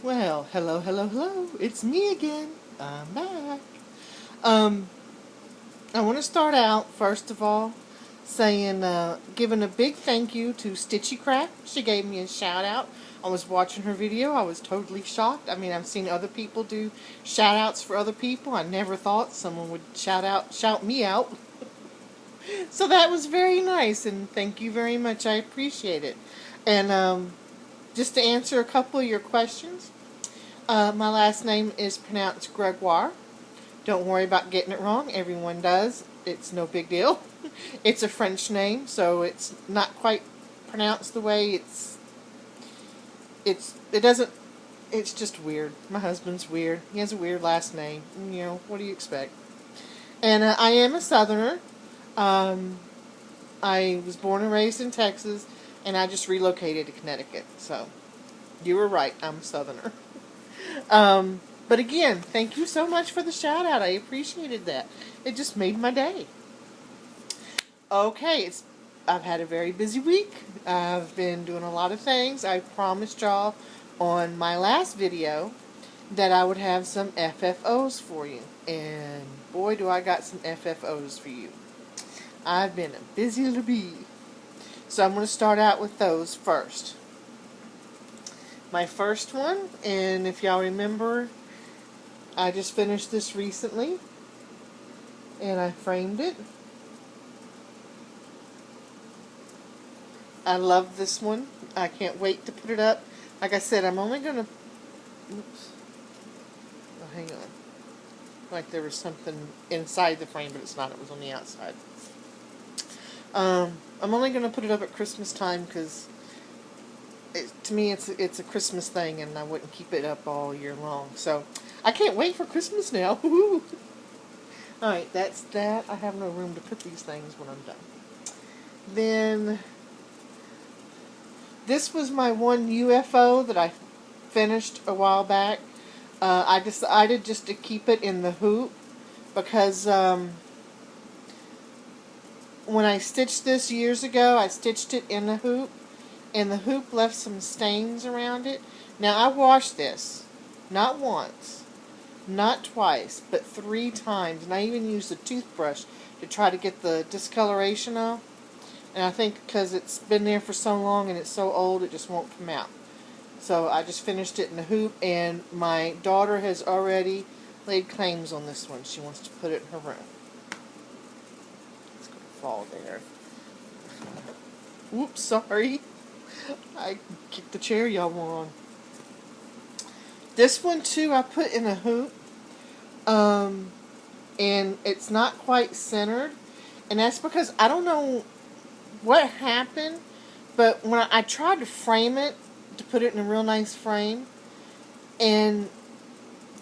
Well, hello, hello, hello. It's me again. I'm back. Um, I want to start out, first of all, saying, giving a big thank you to Stitchy Craft. She gave me a shout out. I was watching her video. I was totally shocked. I mean, I've seen other people do shout outs for other people. I never thought someone would shout me out. So that was very nice, and thank you very much. I appreciate it. And, just to answer a couple of your questions, my last name is pronounced Gregoire. Don't worry about getting it wrong. Everyone does. It's no big deal. It's a French name, so it's not quite pronounced the way it doesn't. It's just weird. My husband's weird. He has a weird last name. You know, what do you expect? And I am a Southerner. Um, I was born and raised in Texas, and I just relocated to Connecticut. So, you were right. I'm a Southerner. But again, thank you so much for the shout out. I appreciated that. It just made my day. Okay, I've had a very busy week. I've been doing a lot of things. I promised y'all on my last video that I would have some FFOs for you. And boy, do I got some FFOs for you. I've been a busy little bee. So I'm going to start out with those first. My first one, and if y'all remember, I just finished this recently, and I framed it. I love this one. I can't wait to put it up. Like I said, I'm only going to... Oops. Oh, hang on. Like there was something inside the frame, but it's not. It was on the outside. I'm only going to put it up at Christmas time because to me it's a Christmas thing, and I wouldn't keep it up all year long. So I can't wait for Christmas now. Alright, that's that. I have no room to put these things when I'm done. Then, this was my one UFO that I finished a while back. I decided just to keep it in the hoop because when I stitched this years ago, I stitched it in the hoop, and the hoop left some stains around it. Now, I washed this, not once, not twice, but 3 times, and I even used a toothbrush to try to get the discoloration off. And I think because it's been there for so long and it's so old, it just won't come out. So I just finished it in the hoop, and my daughter has already laid claims on this one. She wants to put it in her room. It's going to fall there. Oops, sorry. I kicked the chair y'all were on. This one, too, I put in a hoop. And it's not quite centered. And that's because I don't know what happened, but when I tried to frame it, to put it in a real nice frame, and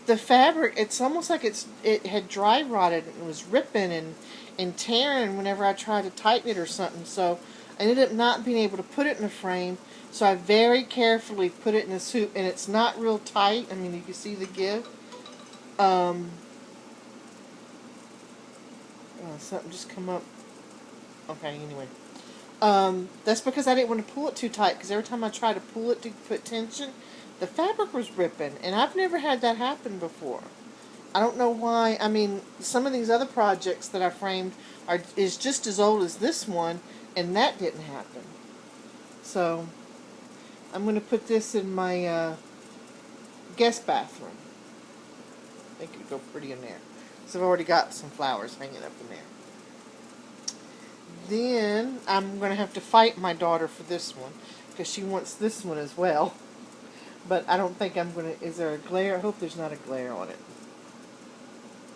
the fabric, it's almost like it had dry rotted and was ripping and tearing whenever I tried to tighten it or something. So I ended up not being able to put it in a frame. So I very carefully put it in this hoop, and it's not real tight. I mean, you can see the give. Something just come up. Okay, anyway. That's because I didn't want to pull it too tight, because every time I tried to pull it to put tension, the fabric was ripping, and I've never had that happen before. I don't know why. I mean, some of these other projects that I framed is just as old as this one, and that didn't happen. So, I'm going to put this in my guest bathroom. I think it'd go pretty in there. So I've already got some flowers hanging up in there. Then I'm going to have to fight my daughter for this one, because she wants this one as well. But I don't think I'm going to... Is there a glare? I hope there's not a glare on it.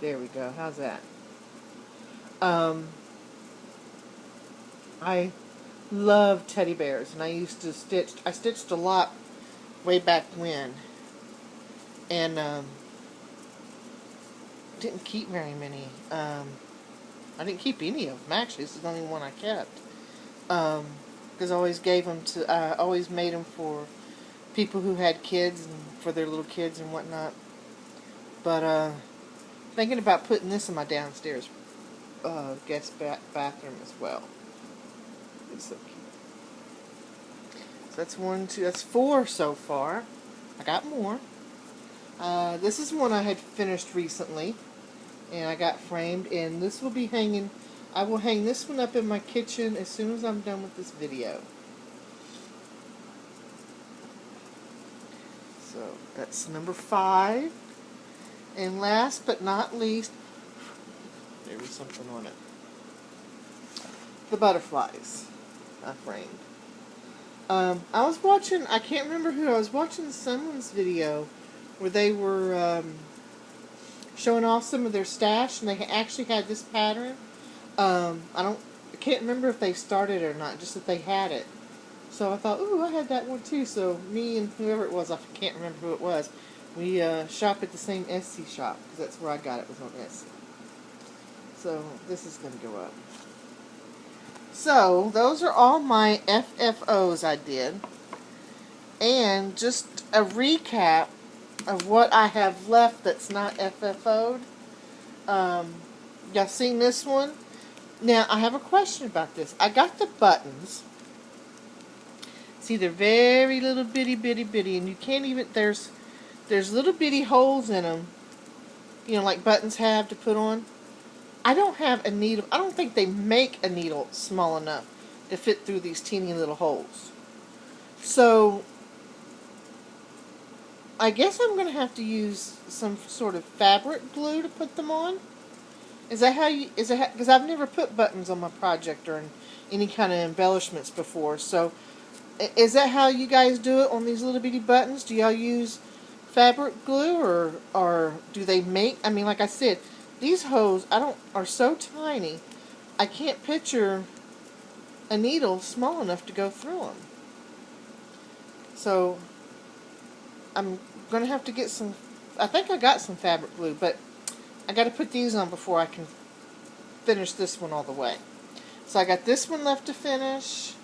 There we go. How's that? I love teddy bears, and I stitched a lot way back when. And didn't keep very many. I didn't keep any of them, actually. This is the only one I kept. Because I always gave them to... I always made them for people who had kids and for their little kids and whatnot. But, thinking about putting this in my downstairs guest bathroom as well. It's so cute. So that's 1, 2... That's 4 so far. I got more. This is one I had finished recently, and I got framed, and this will be hanging. I will hang this one up in my kitchen as soon as I'm done with this video. So that's number 5. And last but not least, there was something on it. The butterflies I framed. I was watching, I can't remember who, I was watching someone's video where they were showing off some of their stash, and they actually had this pattern. I can't remember if they started it or not, just that they had it. So I thought, ooh, I had that one too. So me and whoever it was, I can't remember who it was, we shop at the same Etsy shop, because that's where I got it, was on Etsy. So this is going to go up. So those are all my FFOs I did. And just a recap of what I have left that's not FFO'd. Y'all seen this one? Now, I have a question about this. I got the buttons. See, they're very little bitty, and you can't even, there's little bitty holes in them, you know, like buttons have to put on. I don't have a needle. I don't think they make a needle small enough to fit through these teeny little holes. So, I guess I'm going to have to use some sort of fabric glue to put them on. Is that how you, because I've never put buttons on my project or any kind of embellishments before. So, is that how you guys do it on these little bitty buttons? Do y'all use fabric glue, or do they make, I mean, like I said, these holes are so tiny, I can't picture a needle small enough to go through them. So, I'm going to have to get some, I think I got some fabric glue, but I got to put these on before I can finish this one all the way. So I got this one left to finish.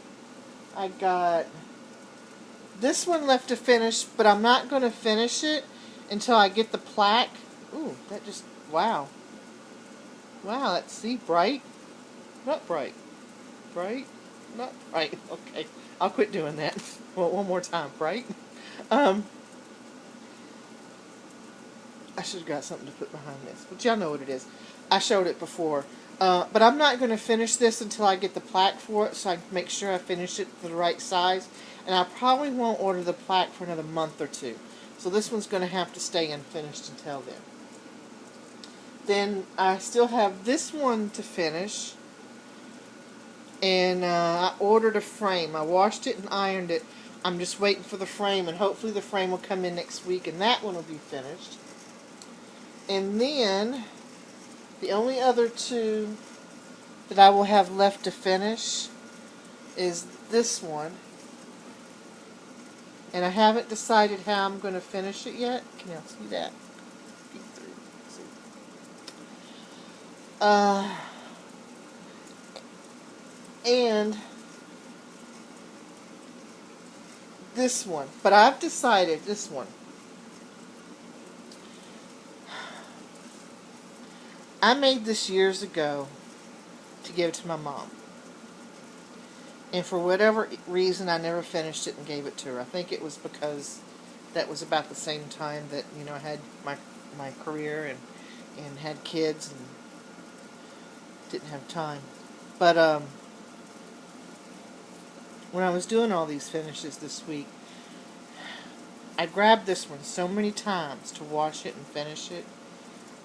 I got this one left to finish, but I'm not going to finish it until I get the plaque. Ooh, that just, wow. Wow, let's see, bright. Not bright. Bright. Not bright. Okay, I'll quit doing that. Well, one more time. Bright. I should have got something to put behind this, but y'all know what it is. I showed it before. But I'm not going to finish this until I get the plaque for it, so I can make sure I finish it for the right size. And I probably won't order the plaque for another month or 2. So this one's going to have to stay unfinished until then. Then I still have this one to finish. And I ordered a frame. I washed it and ironed it. I'm just waiting for the frame, and hopefully the frame will come in next week, and that one will be finished. And then the only other 2 that I will have left to finish is this one. And I haven't decided how I'm going to finish it yet. Can y'all see that? Peek through. See. And this one. But I've decided this one. I made this years ago to give to my mom. And for whatever reason, I never finished it and gave it to her. I think it was because that was about the same time that, you know, I had my career and had kids and didn't have time. But when I was doing all these finishes this week, I grabbed this one so many times to wash it and finish it,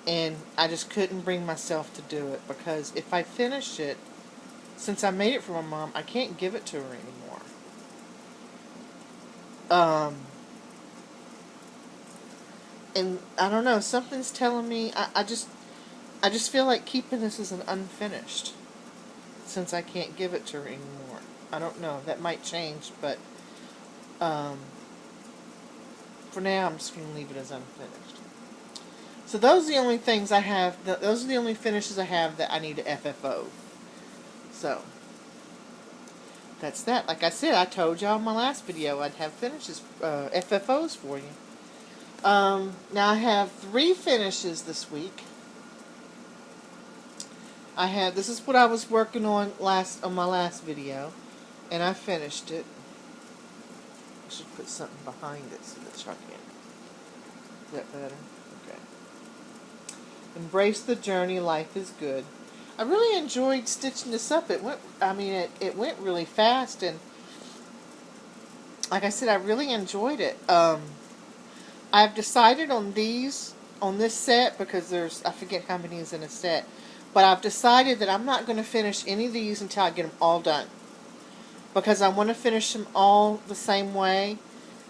and I just couldn't bring myself to do it, because if I finish it, since I made it for my mom, I can't give it to her anymore. And I don't know, something's telling me, I just feel like keeping this as an unfinished, since I can't give it to her anymore. I don't know, that might change, but for now I'm just going to leave it as unfinished. So those are the only things I have, those are the only finishes I have that I need to FFO. So, that's that. Like I said, I told y'all in my last video I'd have finishes, FFOs for you. Now I have 3 finishes this week. This is what I was working on my last video, and I finished it. should put something behind it so that y'all can. Is that better? Okay. Embrace the journey. Life is good. I really enjoyed stitching this up. It went really fast, and like I said, I really enjoyed it. I've decided on this set, because I forget how many is in a set, but I've decided that I'm not going to finish any of these until I get them all done, because I want to finish them all the same way,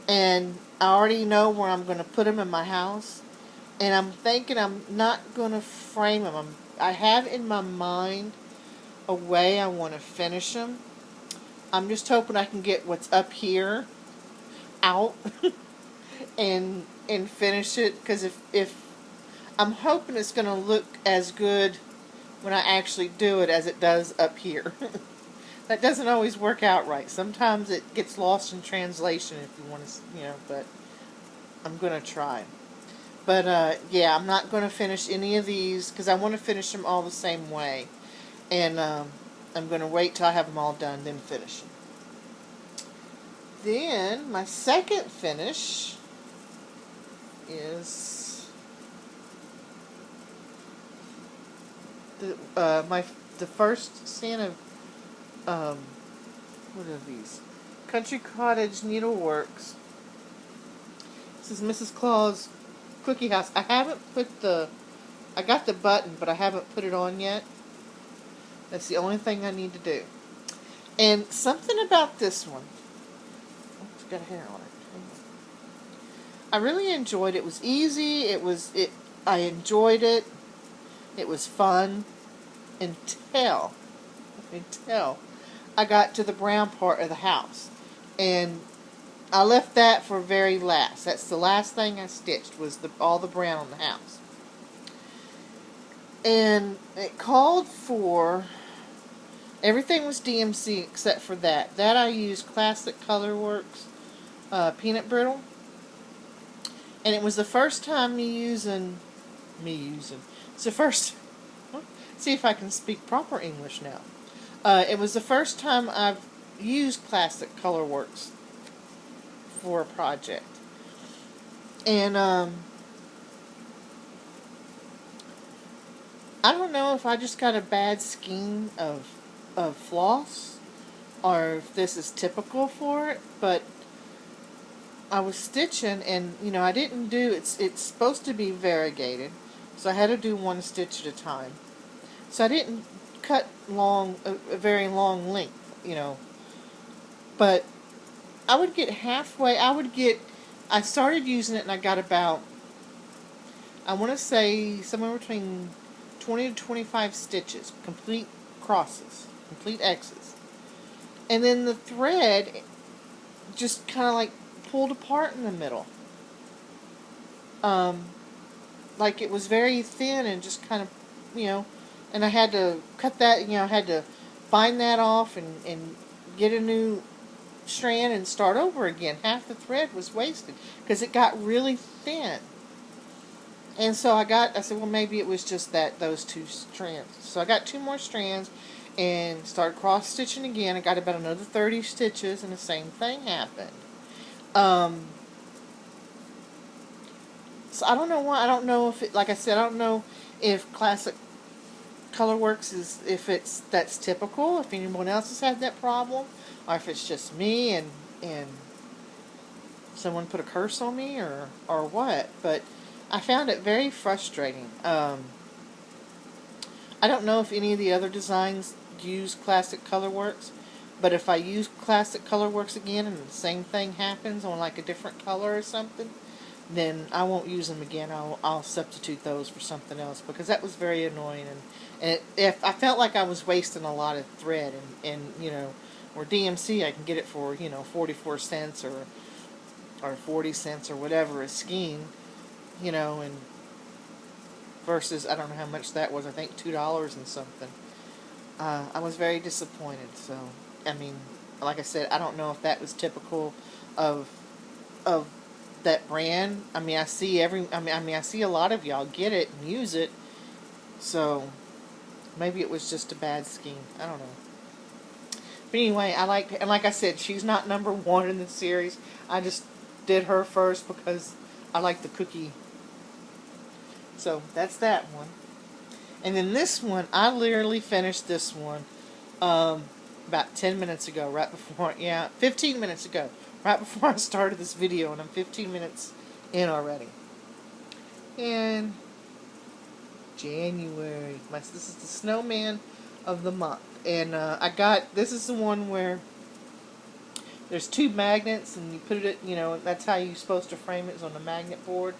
and I already know where I'm going to put them in my house, and I'm thinking I'm not going to frame them. I have in my mind a way I want to finish them. I'm just hoping I can get what's up here out and finish it, because if I'm hoping it's going to look as good when I actually do it as it does up here. That doesn't always work out right. Sometimes it gets lost in translation, if you want to, but I'm going to try. But yeah, I'm not going to finish any of these because I want to finish them all the same way. And I'm going to wait till I have them all done, then finish them. Then my second finish is the first Santa. What are these? Country Cottage Needleworks. This is Mrs. Claus Cookie House. I got the button, but I haven't put it on yet. That's the only thing I need to do. And something about this one. Oh, it's got hair on it. I really enjoyed it. It was easy. I enjoyed it. It was fun until I got to the brown part of the house. And I left that for very last. That's the last thing I stitched, was all the brown on the house. And it called for, everything was DMC except for that. That I used Classic Colorworks peanut brittle. And it was the first time it's the first, see if I can speak proper English now. It was the first time I've used Classic Colorworks for a project. And I don't know if I just got a bad scheme of floss, or if this is typical for it, but I was stitching, and I didn't do it's supposed to be variegated, so I had to do one stitch at a time. So I didn't cut a very long length, but I would get halfway. I started using it and I got about, I want to say somewhere between 20 to 25 stitches, complete crosses, complete X's. And then the thread just kind of like pulled apart in the middle. Like it was very thin and just kind of, and I had to cut that, I had to bind that off and get a new strand and start over again. Half the thread was wasted because it got really thin. And so I said, well, maybe it was just those two strands. So I got two more strands and started cross stitching again. I got about another 30 stitches and the same thing happened. So I don't know why. I don't know if like I said, I don't know if Classic Colorworks that's typical, if anyone else has had that problem, or if it's just me and someone put a curse on me or what. But I found it very frustrating. I don't know if any of the other designs use Classic Colorworks, but if I use Classic Colorworks again and the same thing happens on like a different color or something, then I won't use them again. I'll substitute those for something else, because that was very annoying, and if I felt like I was wasting a lot of thread, and or DMC I can get it for 44 cents or 40 cents or whatever a skein, and versus I don't know how much that was. I think $2 and something. I was very disappointed. So I mean, like I said, I don't know if that was typical of that brand. I mean, I see I see a lot of y'all get it and use it, so maybe it was just a bad scheme. I don't know. But anyway, and like I said, she's not number one in the series. I just did her first because I like the cookie. So that's that one. And then this one, I literally finished this one about 10 minutes ago, right before, 15 minutes ago, right before I started this video, and I'm 15 minutes in already. And January, this is the snowman of the month. And this is the one where there's two magnets, and you put it, that's how you're supposed to frame it, is on the magnet board.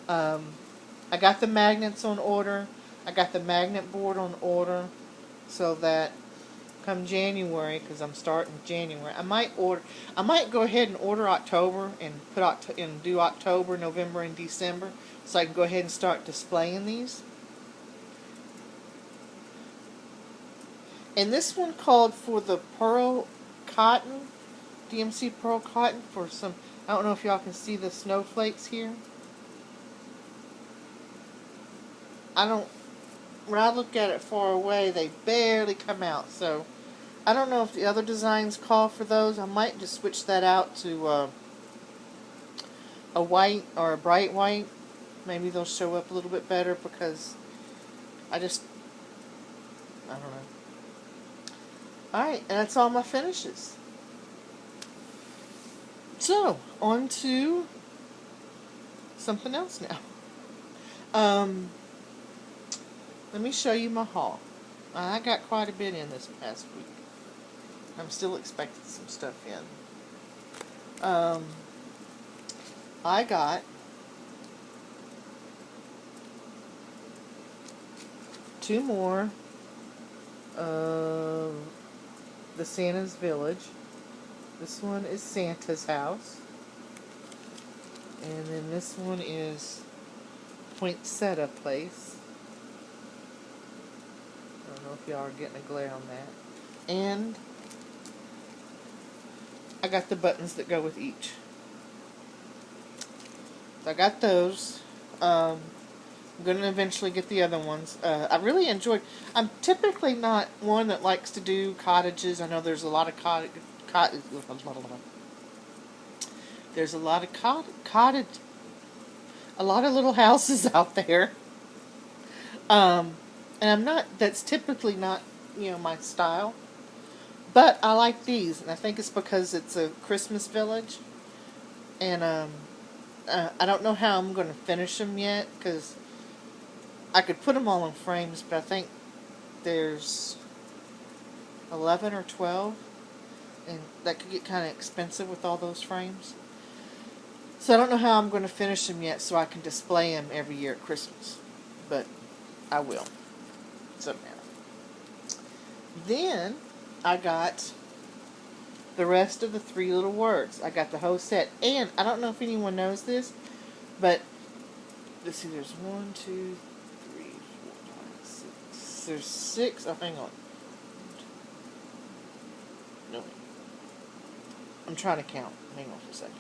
I got the magnets on order. I got the magnet board on order, so that come January, because I'm starting January, I might go ahead and order October and do October, November, and December, so I can go ahead and start displaying these. And this one called for the pearl cotton, DMC pearl cotton, for some. I don't know if y'all can see the snowflakes here. When I look at it far away, they barely come out. So I don't know if the other designs call for those. I might just switch that out to a white or a bright white. Maybe they'll show up a little bit better, because I don't know. Alright, and that's all my finishes. So, on to something else now. Let me show you my haul. I got quite a bit in this past week. I'm still expecting some stuff in. I got two more of the Santa's Village. This one is Santa's house. And then this one is Poinsettia Place. I don't know if y'all are getting a glare on that. And I got the buttons that go with each. So I got those. I'm going to eventually get the other ones. I really enjoyed. I'm typically not one that likes to do cottages. I know there's a lot of there's a lot of a lot of little houses out there. And that's typically not, my style. But I like these, and I think it's because it's a Christmas village. And I don't know how I'm going to finish them yet, because I could put them all in frames, but I think there's 11 or 12, and that could get kind of expensive with all those frames. So I don't know how I'm going to finish them yet, so I can display them every year at Christmas. But I will. Somehow. Then I got the rest of the Three Little Words. I got the whole set. And I don't know if anyone knows this, but let's see, there's 1, 2, 3, 4, 5, 6. There's 6. Oh, hang on. No, wait. I'm trying to count. Hang on for a second.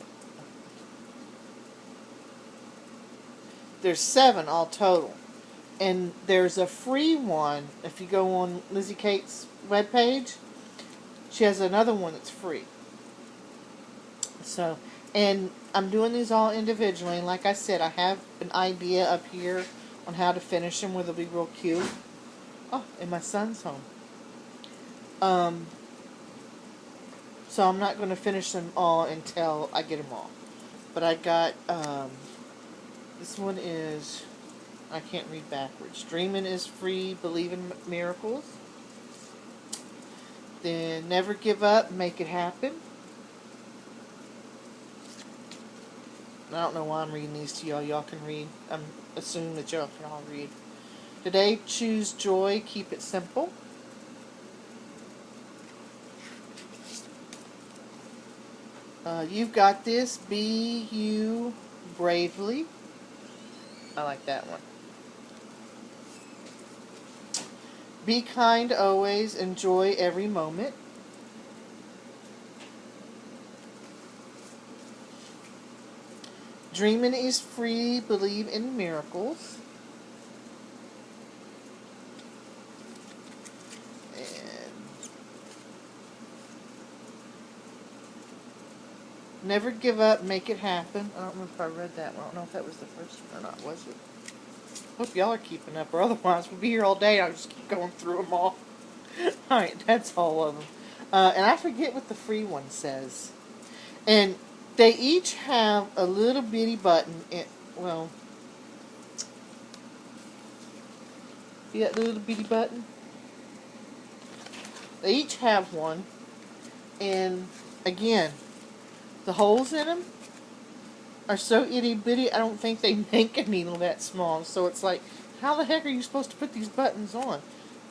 There's 7 all total. And there's a free one. If you go on Lizzie Kate's webpage, she has another one that's free. So, and I'm doing these all individually. And like I said, I have an idea up here on how to finish them where they'll be real cute. Oh, and my son's home. So I'm not going to finish them all until I get them all. But I got, this one is, I can't read backwards. Dreaming is free, believe in miracles. Then never give up, make it happen. I don't know why I'm reading these to y'all. Y'all can read. I'm assuming that y'all can all read. Today, choose joy, keep it simple. You've got this. Be you bravely. I like that one. Be kind always. Enjoy every moment. Dreaming is free. Believe in miracles. And Never give up, make it happen. I don't remember if I read that one. I don't know if that was the first one or not, was it? Hope y'all are keeping up, or otherwise we'll be here all day. I'll just keep going through them all. Alright, that's all of them. And I forget what the free one says. And they each have a little bitty button. Well, see that little bitty button? They each have one. And again, the holes in them are so itty bitty, I don't think they make a needle that small. So it's like, how the heck are you supposed to put these buttons on?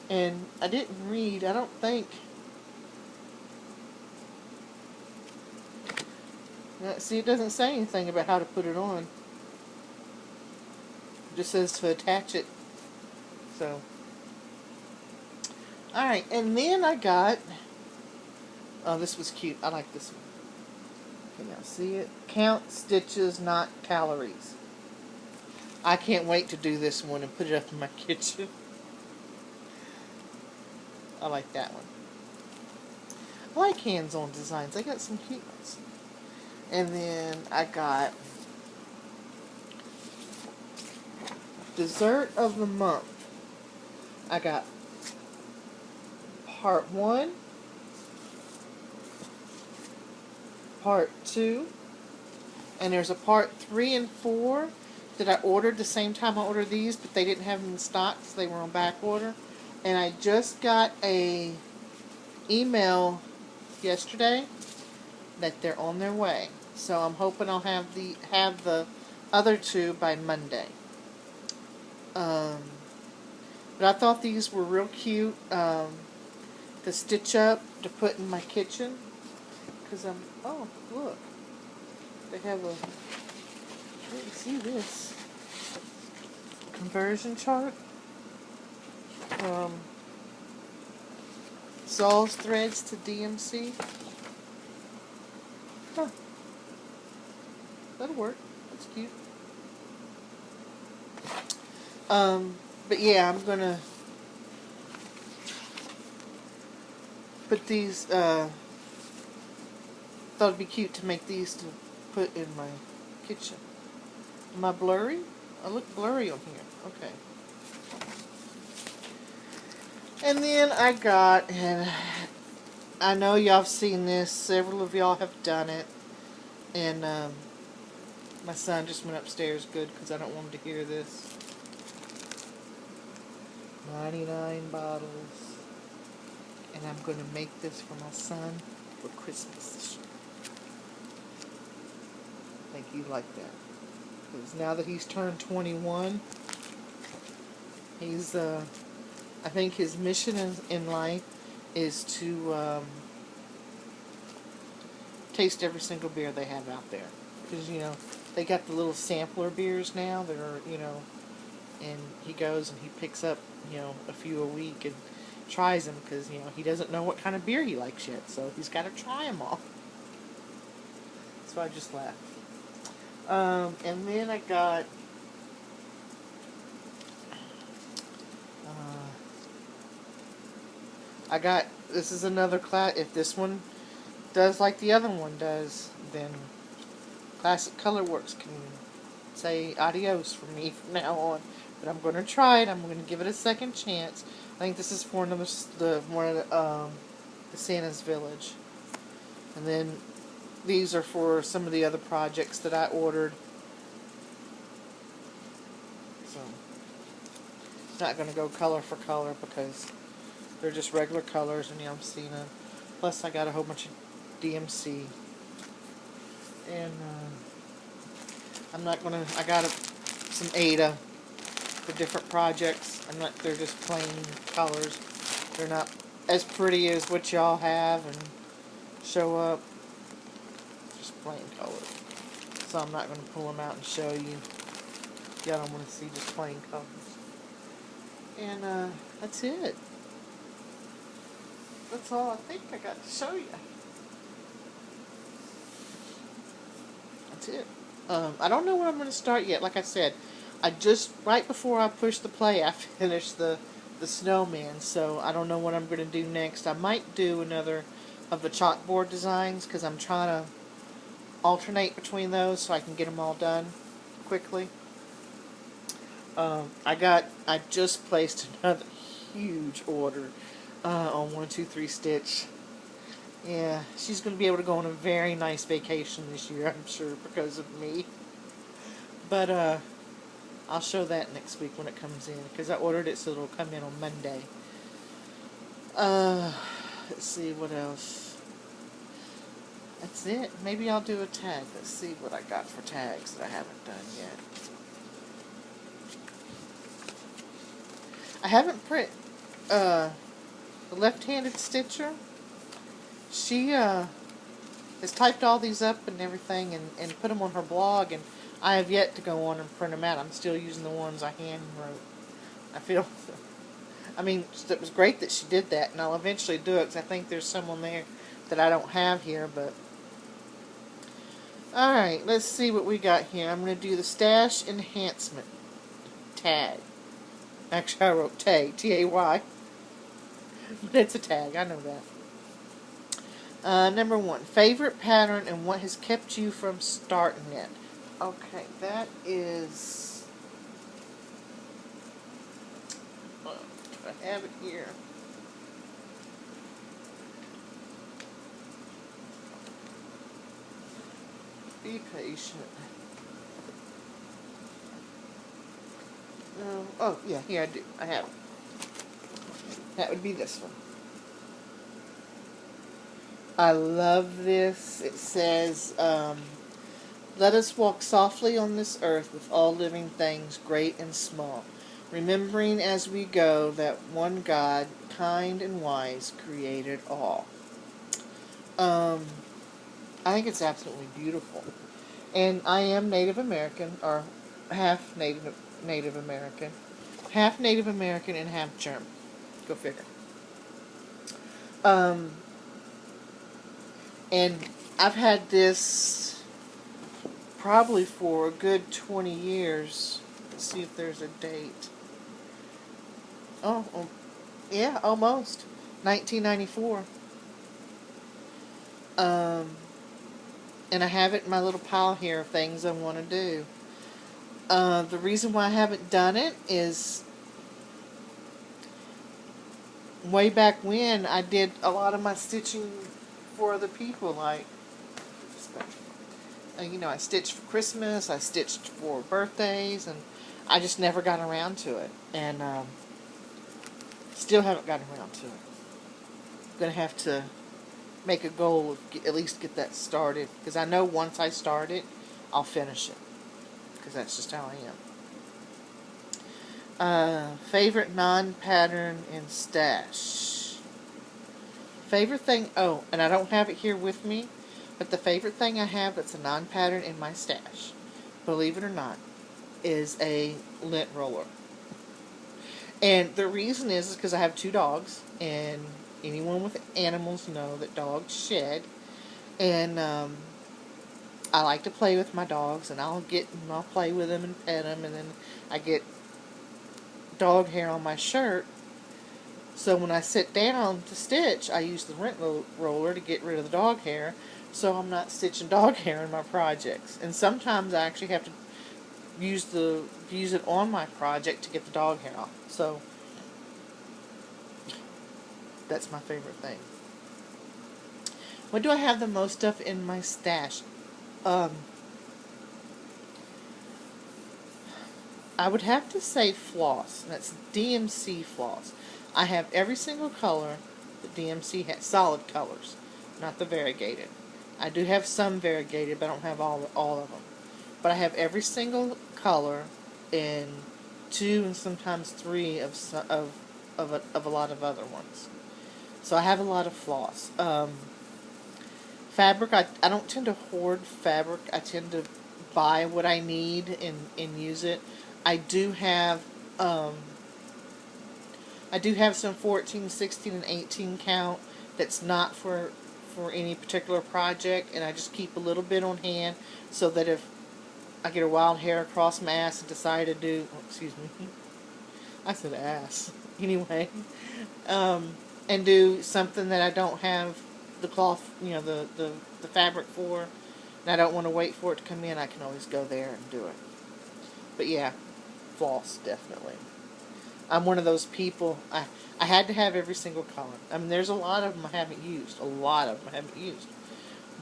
And I didn't read, I don't think. See, it doesn't say anything about how to put it on. It just says to attach it. So, alright, and then I got, oh, this was cute. I like this one. Can y'all see it? Count stitches, not calories. I can't wait to do this one and put it up in my kitchen. I like that one. I like hands-on designs. I got some cute ones. And then I got dessert of the month. I got part 1, part 2, and there's a part 3 and 4 that I ordered the same time I ordered these, but they didn't have them in stock, so they were on back order. And I just got a email yesterday that they're on their way. So I'm hoping I'll have the other 2 by Monday. But I thought these were real cute to stitch up to put in my kitchen. Because oh, look. They have a, I didn't see this. Conversion chart. Saws threads to DMC. Huh. That'll work. That's cute. But yeah, I'm gonna put these, thought it'd be cute to make these to put in my kitchen. Am I blurry? I look blurry on here. Okay. And then I got, and I know y'all have seen this, several of y'all have done it, and my son just went upstairs, good, because I don't want him to hear this. 99 bottles, and I'm going to make this for my son for Christmas this year. I think you like that, because now that he's turned 21, he's, I think his mission in life is to taste every single beer they have out there. Because, you know, they got the little sampler beers now that are, you know, and he goes and he picks up, you know, a few a week and tries them because, you know, he doesn't know what kind of beer he likes yet. So he's got to try them all. So I just laughed. And then I got this is another class. If this one does like the other one does, then Classic Colorworks can say adios for me from now on. But I'm going to try it. I'm going to give it a second chance. I think this is for another one of the Santa's Village. And then these are for some of the other projects that I ordered. So not going to go color for color because they're just regular colors, and you know, I'm seeing a. Plus, I got a whole bunch of DMC, and I'm not gonna. I got some Ada for different projects. I'm not. They're just plain colors. They're not as pretty as what y'all have and show up. Just plain colors. So I'm not gonna pull them out and show you. Y'all don't want to see just plain colors. And that's it. That's all I think I got to show you. That's it. I don't know where I'm going to start yet. Like I said, I just, right before I pushed the play, I finished the snowman. So I don't know what I'm going to do next. I might do another of the chalkboard designs because I'm trying to alternate between those so I can get them all done quickly. I just placed another huge order on 123 Stitch. Yeah, she's going to be able to go on a very nice vacation this year, I'm sure, because of me. But I'll show that next week when it comes in, because I ordered it so it'll come in on Monday. Let's see what else. That's it. Maybe I'll do a tag. Let's see what I got for tags that I haven't done yet. I haven't print the left-handed stitcher. She has typed all these up and everything and put them on her blog, and I have yet to go on and print them out. I'm still using the ones I hand wrote. I feel, I mean, it was great that she did that, and I'll eventually do it because I think there's someone there that I don't have here, but alright, let's see what we got here. I'm going to do the stash enhancement tag. Actually, I wrote tag, T-A-Y. But it's a tag, I know that. Number 1, favorite pattern and what has kept you from starting it. Okay, that is... I have it here. Be patient. No. Oh, yeah, here I do. I have it. That would be this one. I love this. It says, let us walk softly on this earth with all living things, great and small, remembering as we go that one God, kind and wise, created all. I think it's absolutely beautiful. And I am Native American, or half Native American. Half Native American and half German. Go figure. And I've had this probably for a good 20 years. Let's see if there's a date. Oh, yeah, almost. 1994. And I have it in my little pile here of things I want to do. The reason why I haven't done it is way back when I did a lot of my stitching for other people, like, I stitched for Christmas, I stitched for birthdays, and I just never got around to it. And still haven't gotten around to it. I'm going to have to make a goal of at least get that started, because I know once I start it, I'll finish it, because that's just how I am. Favorite non-pattern and stash. Favorite thing, oh, and I don't have it here with me, but the favorite thing I have that's a non-pattern in my stash, believe it or not, is a lint roller. And the reason is because I have 2 dogs, and anyone with animals know that dogs shed. And I like to play with my dogs, and I'll play with them and pet them, and then I get dog hair on my shirt. So when I sit down to stitch, I use the lint roller to get rid of the dog hair, so I'm not stitching dog hair in my projects. And sometimes I actually have to use it on my project to get the dog hair off. So that's my favorite thing. What do I have the most of in my stash? I would have to say floss. That's DMC floss. I have every single color that DMC has. Solid colors, not the variegated. I do have some variegated, but I don't have all of them. But I have every single color in 2 and sometimes 3 of a lot of other ones. So I have a lot of floss. Fabric, I don't tend to hoard fabric. I tend to buy what I need and use it. I do have some 14, 16, and 18 count that's not for any particular project, and I just keep a little bit on hand so that if I get a wild hair across my ass and decide to do, I said ass, anyway, and do something that I don't have the cloth, the fabric for, and I don't want to wait for it to come in, I can always go there and do it. But yeah, floss, definitely. I'm one of those people, I had to have every single color. I mean, there's a lot of them I haven't used. A lot of them I haven't used.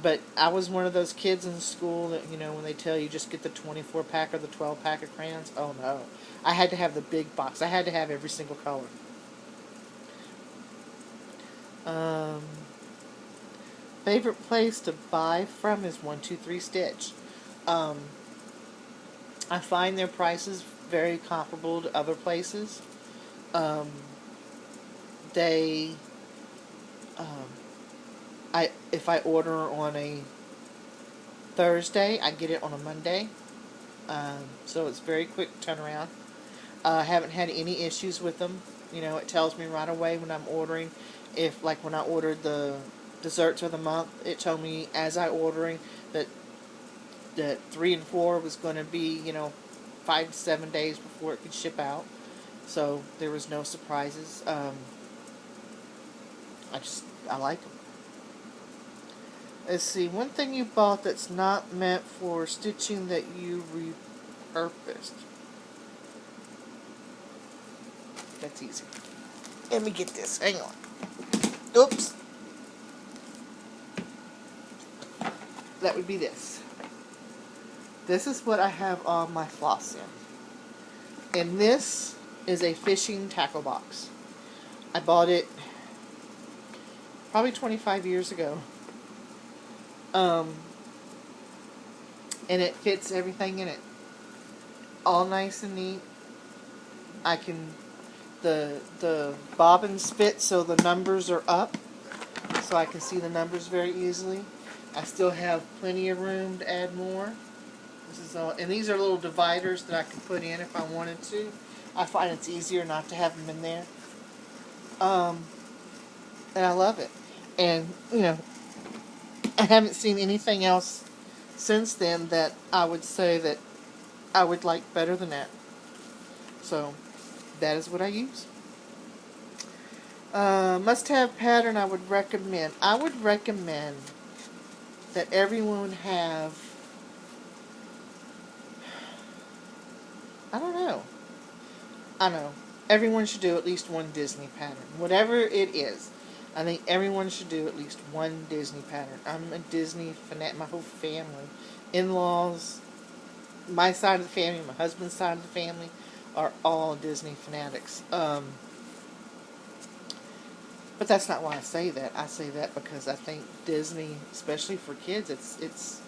But I was one of those kids in school that, when they tell you just get the 24 pack or the 12 pack of crayons, oh no. I had to have the big box. I had to have every single color. Um, Favorite place to buy from is 123 Stitch. Um, I find their prices very comparable to other places. Um, they, um, if I order on a Thursday, I get it on a Monday. So it's very quick turnaround. I haven't had any issues with them. It tells me right away when I'm ordering. If, like, when I ordered the desserts of the month, it told me as I ordering that 3 and 4 was going to be, 5 to 7 days before it could ship out. So there was no surprises. I like them. Let's see, one thing you bought that's not meant for stitching that you repurposed. That's easy. Let me get this. Hang on. Oops. That would be this. This is what I have all my floss in. And this is a fishing tackle box. I bought it probably 25 years ago. And it fits everything in it. All nice and neat. The bobbins fit so the numbers are up. So I can see the numbers very easily. I still have plenty of room to add more. This is all, and these are little dividers that I can put in if I wanted to. I find it's easier not to have them in there. And I love it. And, I haven't seen anything else since then that I would say that I would like better than that. So, that is what I use. Must-have pattern I would recommend. I would recommend that everyone have, I don't know. I know. Everyone should do at least one Disney pattern. Whatever it is. I think everyone should do at least one Disney pattern. I'm a Disney fanatic. My whole family. In-laws. My side of the family. My husband's side of the family are all Disney fanatics. But that's not why I say that. I say that because I think Disney, especially for kids, it's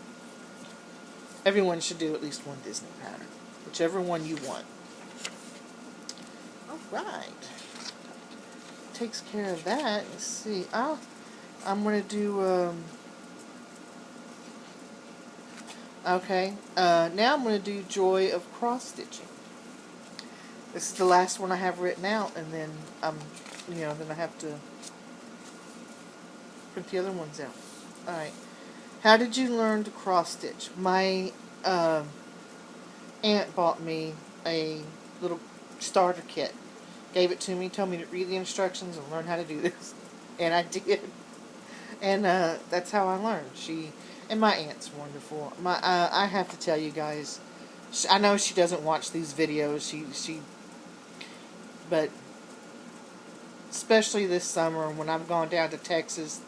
everyone should do at least one Disney pattern. Whichever one you want. Alright. Takes care of that. Let's see. I'm going to do, okay. Now I'm going to do Joy of Cross Stitching. This is the last one I have written out, and then then I have to print the other ones out. Alright. How did you learn to cross stitch? My aunt bought me a little starter kit. Gave it to me, told me to read the instructions and learn how to do this. And I did. And that's how I learned. And my aunt's wonderful. I have to tell you guys, I know she doesn't watch these videos. But especially this summer when I've gone down to Texas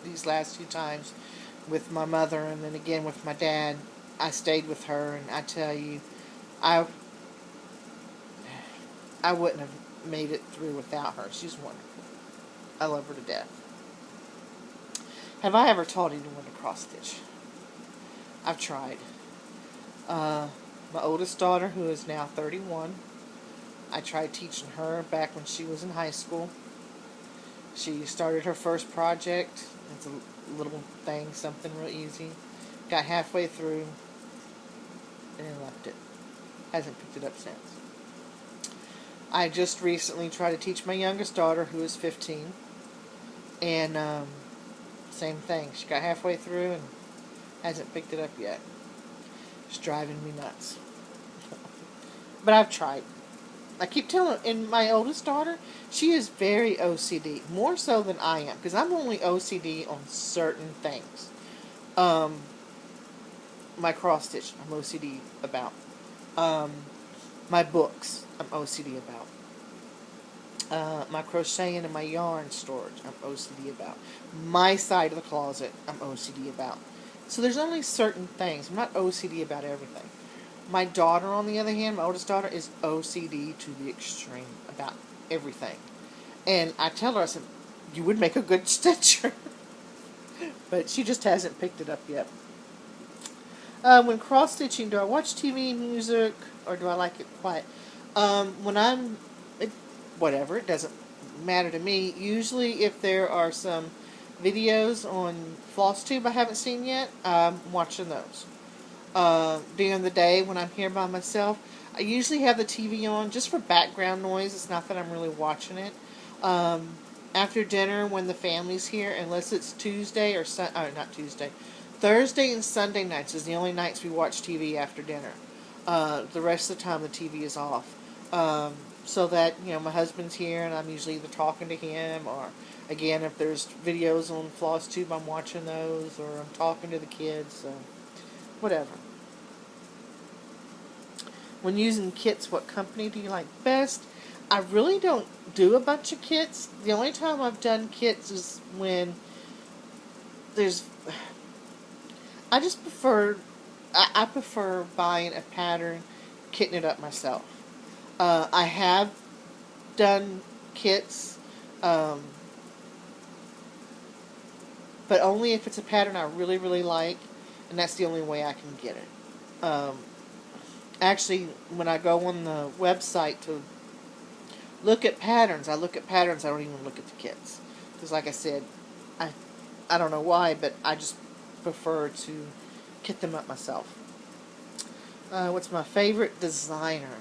these last few times with my mother and then again with my dad, I stayed with her, and I tell you, I wouldn't have made it through without her. She's wonderful. I love her to death. Have I ever taught anyone to cross stitch? I've tried. My oldest daughter, who is now 31, I tried teaching her back when she was in high school. She started her first project. It's a little thing, something real easy. Got halfway through and then left it. Hasn't picked it up since. I just recently tried to teach my youngest daughter, who is 15, and same thing. She got halfway through and hasn't picked it up yet. It's driving me nuts. But I've tried. I keep telling her, and my oldest daughter, she is very OCD, more so than I am, because I'm only OCD on certain things. my cross stitch, I'm OCD about. My books, I'm OCD about. My crocheting and my yarn storage, I'm OCD about. My side of the closet, I'm OCD about. So there's only certain things. I'm not OCD about everything. My daughter, on the other hand, my oldest daughter, is OCD to the extreme about everything. And I tell her, I said, you would make a good stitcher. But she just hasn't picked it up yet. When cross-stitching, do I watch TV, music, or do I like it quiet? When I'm... whatever, it doesn't matter to me. Usually, if there are some videos on FlossTube I haven't seen yet, I'm watching those. During the day, when I'm here by myself, I usually have the TV on just for background noise. It's not that I'm really watching it. After dinner, when the family's here, unless it's Tuesday or not Tuesday, Thursday and Sunday nights is the only nights we watch TV after dinner. The rest of the time, the TV is off. So that, my husband's here and I'm usually either talking to him or, again, if there's videos on FlossTube, I'm watching those, or I'm talking to the kids, so whatever. When using kits, what company do you like best? I really don't do a bunch of kits. The only time I've done kits is when there's... I just prefer... I prefer buying a pattern, kitting it up myself. I have done kits, but only if it's a pattern I really, really like, and that's the only way I can get it. Actually, when I go on the website to look at patterns, I look at patterns, I don't even look at the kits. Because like I said, I don't know why, but I just prefer to kit them up myself. What's my favorite designer?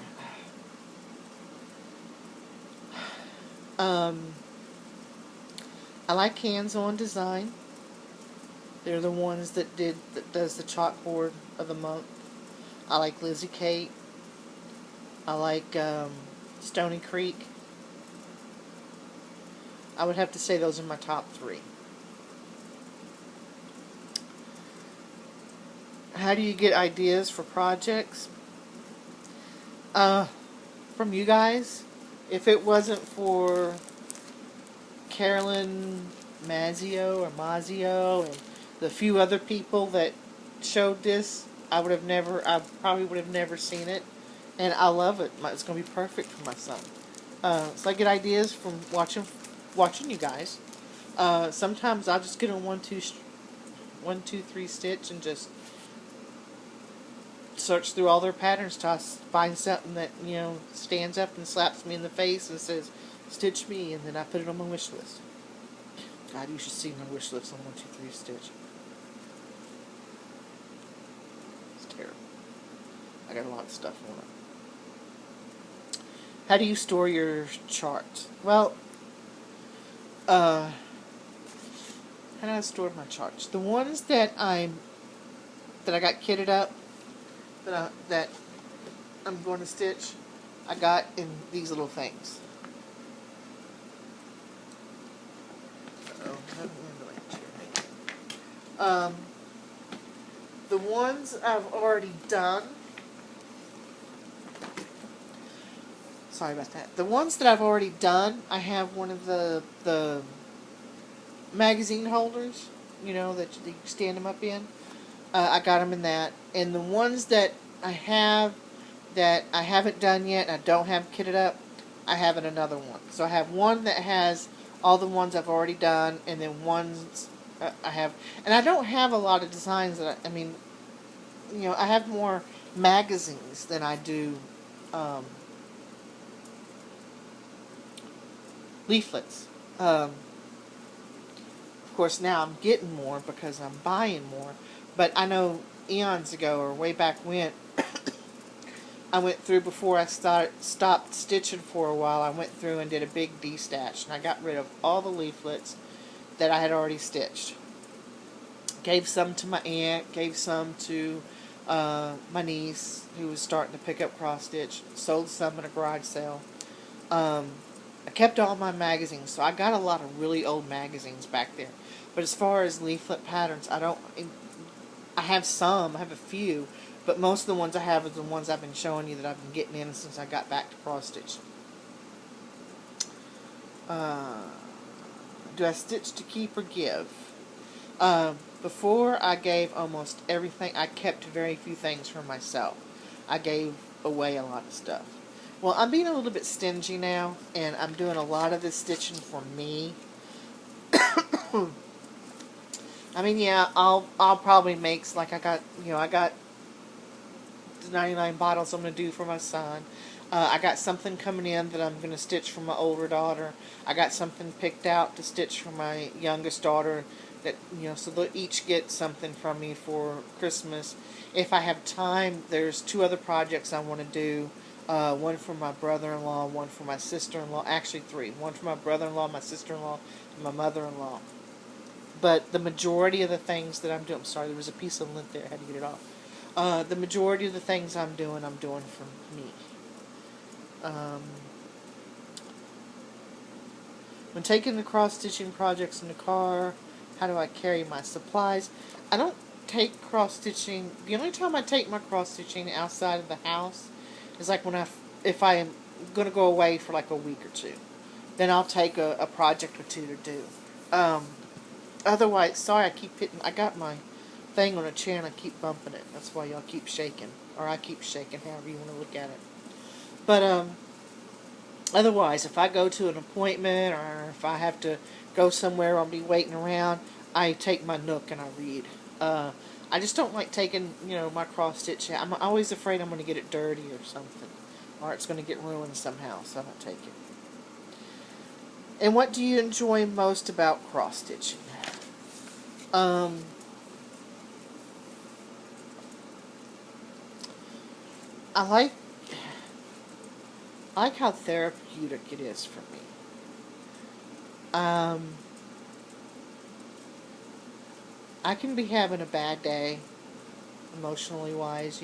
I like hands-on design. They're the ones that does the chalkboard of the month. I like Lizzie Kate. I like Stony Creek. I would have to say those are my top 3. How do you get ideas for projects? From you guys. If it wasn't for Carolyn Mazio and the few other people that showed this, I probably would have never seen it. And I love it. It's going to be perfect for my son. So I get ideas from watching you guys. Sometimes I'll just get a 1, 2, 3 stitch and just search through all their patterns till I find something that, stands up and slaps me in the face and says, stitch me, and then I put it on my wish list. God, you should see my wish list on 1, 2, 3 stitch. It's terrible. I got a lot of stuff on it. How do you store your charts? Well, how do I store my charts? The ones that I got kitted up, that I'm going to stitch, I got in these little things. The ones I've already done. Sorry about that. The ones that I've already done, I have one of the magazine holders, that you stand them up in. I got them in that. And the ones that I haven't done yet, and I don't have kitted up, I have in another one. So I have one that has all the ones I've already done, and then ones I have, and I don't have a lot of designs that I have more magazines than I do leaflets. Of course, now I'm getting more because I'm buying more, but I know eons ago, or way back when, I went through, before I stopped stitching for a while, I went through and did a big de-stash, and I got rid of all the leaflets that I had already stitched. Gave some to my aunt, gave some to my niece, who was starting to pick up cross-stitch, sold some at a garage sale. I kept all my magazines, so I got a lot of really old magazines back there. But as far as leaflet patterns, I I have some. I have a few. But most of the ones I have are the ones I've been showing you that I've been getting in since I got back to cross stitch. Do I stitch to keep or give? Before I gave almost everything. I kept very few things for myself. I gave away a lot of stuff. Well, I'm being a little bit stingy now, and I'm doing a lot of this stitching for me. I mean, yeah, I'll probably make, like, I got 99 bottles I'm going to do for my son. I got something coming in that I'm going to stitch for my older daughter. I got something picked out to stitch for my youngest daughter. That, so they'll each get something from me for Christmas. If I have time, there's 2 other projects I want to do. One for my brother-in-law, one for my sister-in-law. Actually 3. One for my brother-in-law, my sister-in-law, and my mother-in-law. But the majority of the things that I'm doing... I'm sorry, there was a piece of lint there. I had to get it off. The majority of the things I'm doing for me. When taking the cross-stitching projects in the car, how do I carry my supplies? I don't take cross-stitching... The only time I take my cross-stitching outside of the house is like if I am going to go away for like a week or 2. Then I'll take a project or 2 to do. Otherwise, sorry, I got my thing on a chair and I keep bumping it. That's why y'all keep shaking. Or I keep shaking, however you want to look at it. But, otherwise, if I go to an appointment or if I have to go somewhere, I'll be waiting around, I take my Nook and I read. I just don't like taking, my cross-stitch out. I'm always afraid I'm going to get it dirty or something. Or it's going to get ruined somehow, so I don't take it. And what do you enjoy most about cross-stitching? I like how therapeutic it is for me. I can be having a bad day, emotionally wise,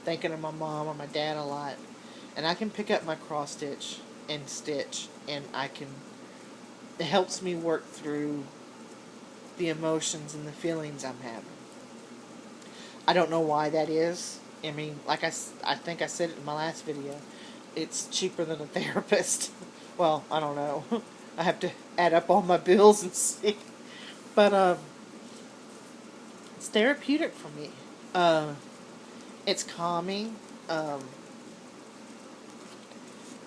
thinking of my mom or my dad a lot, and I can pick up my cross stitch and stitch, and it helps me work through the emotions and the feelings I'm having. I don't know why that is. I mean, like I think I said it in my last video, it's cheaper than a therapist. Well, I don't know. I have to add up all my bills and see. But, it's therapeutic for me. It's calming.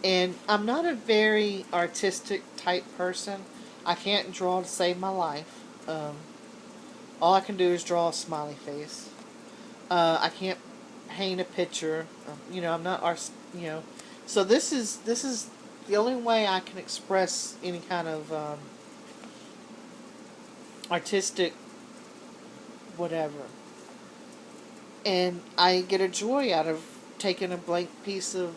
And I'm not a very artistic type person. I can't draw to save my life. All I can do is draw a smiley face. I can't paint a picture. I'm not So this is the only way I can express any kind of artistic whatever. And I get a joy out of taking a blank piece of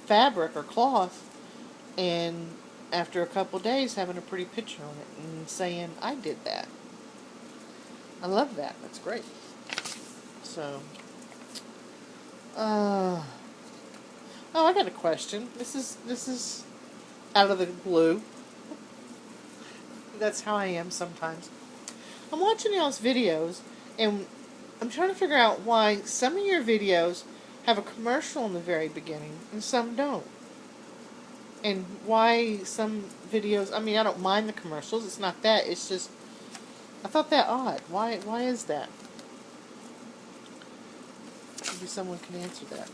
fabric or cloth and after a couple days having a pretty picture on it and saying, I did that. I love that. That's great. So, oh, I got a question. This is out of the blue. That's how I am sometimes. I'm watching y'all's videos, and I'm trying to figure out why some of your videos have a commercial in the very beginning, and some don't. And why some videos... I mean, I don't mind the commercials. It's not that. It's just... I thought that odd. Why is that? Maybe someone can answer that.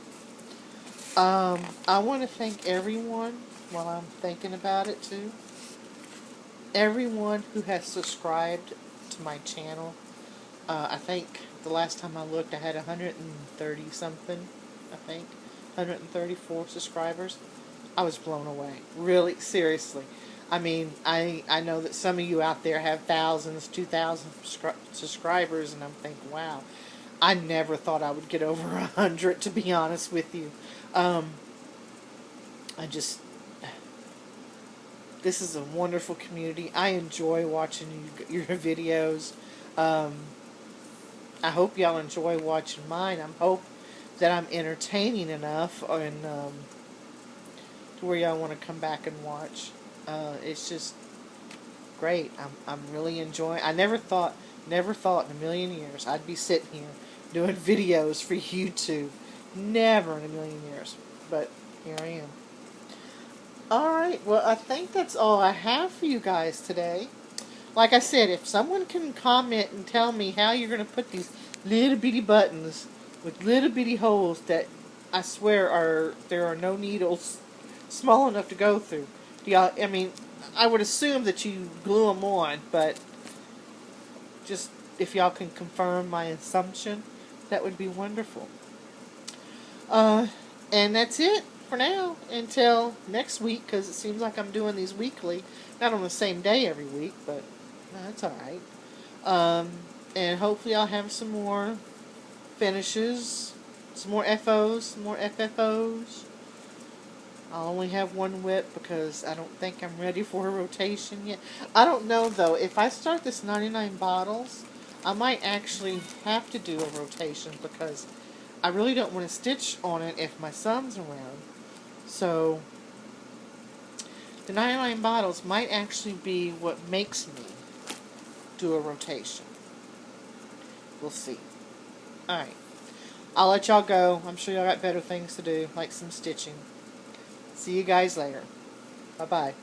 I want to thank everyone, while I'm thinking about it too, everyone who has subscribed to my channel. I think the last time I looked I had 130 something, I think. 134 subscribers. I was blown away. Really, seriously. I mean, I know that some of you out there have thousands, 2,000 subscribers, and I'm thinking, wow, I never thought I would get over 100, to be honest with you. This is a wonderful community. I enjoy watching your videos. I hope y'all enjoy watching mine. I hope that I'm entertaining enough and to where y'all want to come back and watch. It's just great. I'm really enjoying. I never thought Never thought in a million years I'd be sitting here doing videos for YouTube. Never in a million years. But here I am. Alright, well, I think that's all I have for you guys today. Like I said, if someone can comment and tell me how you're going to put these little bitty buttons with little bitty holes that I swear there are no needles small enough to go through. Y'all, I mean, I would assume that you glue them on, but just if y'all can confirm my assumption, that would be wonderful. And that's it for now until next week, because it seems like I'm doing these weekly, not on the same day every week, but that's alright. And hopefully I'll have some more finishes, some more FOs, some more FFOs. I'll only have one whip because I don't think I'm ready for a rotation yet. I don't know though, if I start this 99 bottles, I might actually have to do a rotation because I really don't want to stitch on it if my son's around. So the 99 bottles might actually be what makes me do a rotation. We'll see. Alright. I'll let y'all go. I'm sure y'all got better things to do, like some stitching. See you guys later. Bye-bye.